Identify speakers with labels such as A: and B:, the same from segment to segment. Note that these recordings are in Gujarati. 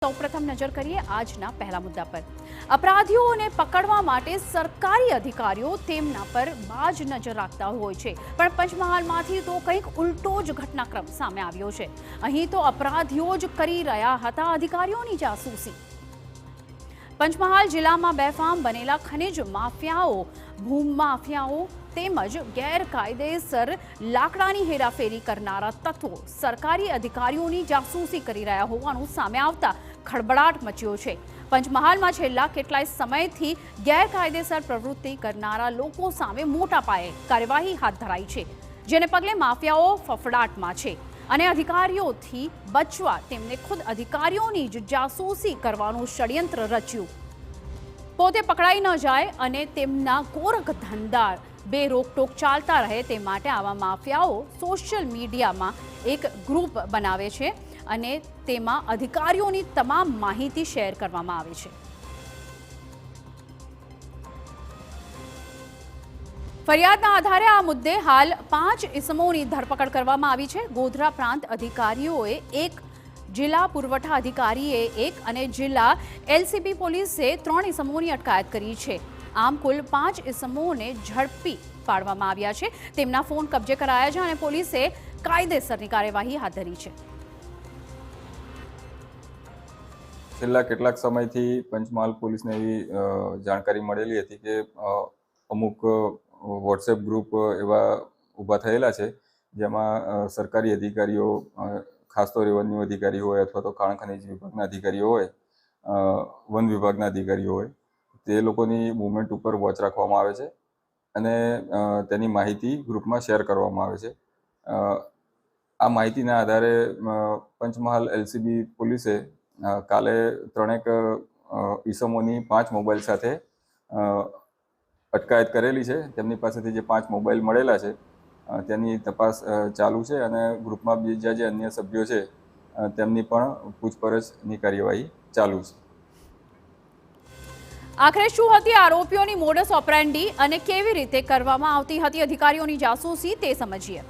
A: સૌપ્રથમ નજર કરીએ આજના પહેલા મુદ્દા પર। અપરાધીઓને પકડવા માટે સરકારી અધિકારીઓ તેમના પર બાજ નજર રાખતા હોય છે, પણ પંચમહાલમાંથી તો કંઈક ઉલટો જ ઘટનાક્રમ સામે આવ્યો છે। અહીં તો અપરાધીઓ જ કરી રહ્યા હતા અધિકારીઓની જાસૂસી। પંચમહાલ જિલ્લામાં બેફામ બનેલા ખનિજ માફિયાઓ, ભૂમાફિયાઓ તેમજ ગેરકાયદેસર લાકડાની હેરાફેરી કરનારા તત્વો સરકારી અધિકારીઓની જાસૂસી કરી રહ્યા હોવાનું સામે આવતા ખળબળાટ મચ્યો છે। પંચમહાલમાં છેલ્લા કેટલાય સમયથી ગેરકાયદેસર પ્રવૃત્તિ કરનારા લોકો સામે મોટા પાયે કાર્યવાહી હાથ ધરાઈ છે, જેને પગલે માફિયાઓ ફફડાટમાં છે અને અધિકારીઓથી બચવા તેમને ખુદ અધિકારીઓની જ જાસૂસી કરવાનું ષડયંત્ર રચ્યું। પોતે પકડાઈ ન જાય અને તેમના ગોરખ ધંધા બે રોકટોક ચાલતા રહે તે માટે આવા માફિયાઓ સોશિયલ મીડિયામાં એક ગ્રુપ બનાવે છે અને તેમાં અધિકારીઓની તમામ માહિતી શેર કરવામાં આવે છે। ફરિયાદના આધારે આ મુદ્દે હાલ 5 ઇસમોની ધરપકડ કરવામાં આવી છે। ગોધરા પ્રાંત અધિકારીઓએ એક, જિલ્લા પુરવઠા અધિકારીએ એક અને જિલ્લા એલસીબી પોલીસે 3 ઇસમોની અટકાયત કરી છે। આમ કુલ 5 ઇસમોને ઝડપી પાડવામાં આવ્યા છે, તેમના ફોન કબજે કરાયા છે અને પોલીસે કાયદેસરની કાર્યવાહી હાથ ધરી છે।
B: છેલ્લા કેટલાક સમયથી પંચમહાલ પોલીસને એવી જાણકારી મળેલી હતી કે અમુક વોટ્સએપ ગ્રુપ એવા ઊભા થયેલા છે જેમાં સરકારી અધિકારીઓ, ખાસ તો રેવન્યુ અધિકારી હોય અથવા તો ખાણ ખનિજ વિભાગના અધિકારીઓ હોય, વન વિભાગના અધિકારીઓ હોય, તે લોકોની મૂવમેન્ટ ઉપર વોચ રાખવામાં આવે છે અને તેની માહિતી ગ્રુપમાં શેર કરવામાં આવે છે। આ માહિતીના આધારે પંચમહાલ એલસીબી પોલીસે કાલે 3 ઈસમોની 5 મોબાઈલ સાથે અટકાયત કરેલી છે। તેમની પાસેથી જે 5 મોબાઈલ મળેલા છે તેની તપાસ ચાલુ છે અને ગ્રુપમાં બીજા જે અન્ય સભ્યો છે તેમની પણ પૂછપરછની કાર્યવાહી ચાલુ છે।
A: આખરે શું હતી આરોપીઓની મોડસ ઓપરેન્ડી અને કેવી રીતે કરવામાં આવતી હતી અધિકારીઓની જાસૂસી તે સમજીએ।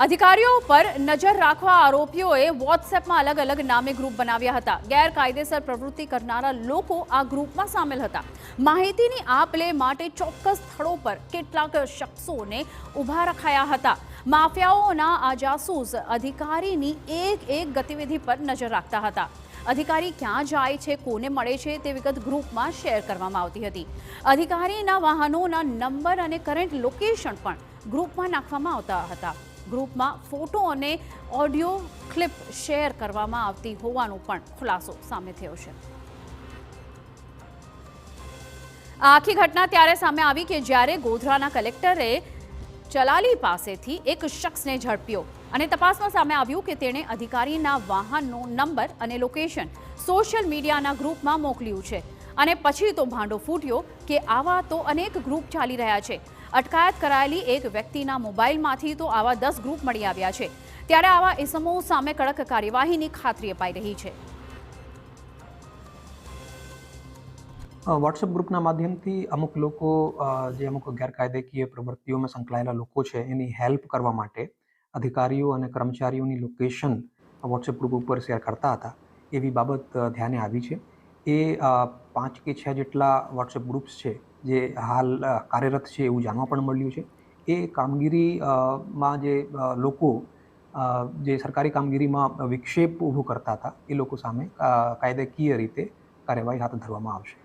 A: અધિકારીઓ પર નજર રાખવા આરોપીઓએ વોટ્સએપમાં અલગ અલગ નામે ગ્રુપ બનાવ્યા હતા। ગેરકાયદેસર પ્રવૃત્તિ કરનારા લોકો આ ગ્રુપમાં સામેલ હતા। માહિતીની આપ-લે માટે ચોક્કસ સ્થળો પર કેટલાક શખ્સોને ઊભા રખાયા હતા। માફિયાઓના આ જાસૂસ અધિકારીની એક ગતિવિધિ પર નજર રાખતા હતા। અધિકારી ક્યાં જાય છે, કોને મળે છે તે વિગત ગ્રુપમાં શેર કરવામાં આવતી હતી। અધિકારીના વાહનોના નંબર અને કરંટ લોકેશન પણ ગ્રુપમાં નાખવામાં આવતા હતા। ગ્રુપમાં ફોટો અને ઓડિયો ક્લિપ શેર કરવામાં આવતી હોવાનો પણ ખુલાસો સામે થયો છે। આ આખી ઘટના ત્યારે સામે આવી કે જ્યારે ગોધરાના કલેક્ટરે ચલાલી પાસેથી એક શખ્સને ઝડપ્યો અને તપાસમાં સામે આવ્યું કે તેણે અધિકારીના વાહનનો નંબર અને લોકેશન સોશિયલ મીડિયાના ગ્રુપમાં મોકલ્યું છે અને પછી તો ભાંડો ફૂટ્યો કે આવા તો અનેક ગ્રુપ ચાલી રહ્યા છે। અટકાયત કરાયેલી એક વ્યક્તિના મોબાઈલમાંથી તો આવા 10 ગ્રુપ મળી આવ્યા છે, ત્યારે આવા ઇસમો સામે કડક કાર્યવાહીની ખાતરી અપાઈ રહી છે।
C: વોટ્સએપ ગ્રુપના માધ્યમથી અમુક લોકો જે અમુક ગેરકાયદેકીય પ્રવૃત્તિઓમાં સંકળાયેલા લોકો છે એની હેલ્પ કરવા માટે અધિકારીઓ અને કર્મચારીઓની લોકેશન વોટ્સએપ ગ્રુપ ઉપર શેર કરતા હતા, એવી બાબત ધ્યાને આવી છે। એ 5 કે 6 જેટલા વોટ્સએપ ગ્રુપ્સ છે જે હાલ કાર્યરત છે એવું જાણવા પણ મળ્યું છે। એ કામગીરીમાં જે લોકો જે સરકારી કામગીરીમાં વિક્ષેપ ઊભો કરતા હતા એ લોકો સામે કાયદાકીય રીતે કાર્યવાહી હાથ ધરવામાં આવશે।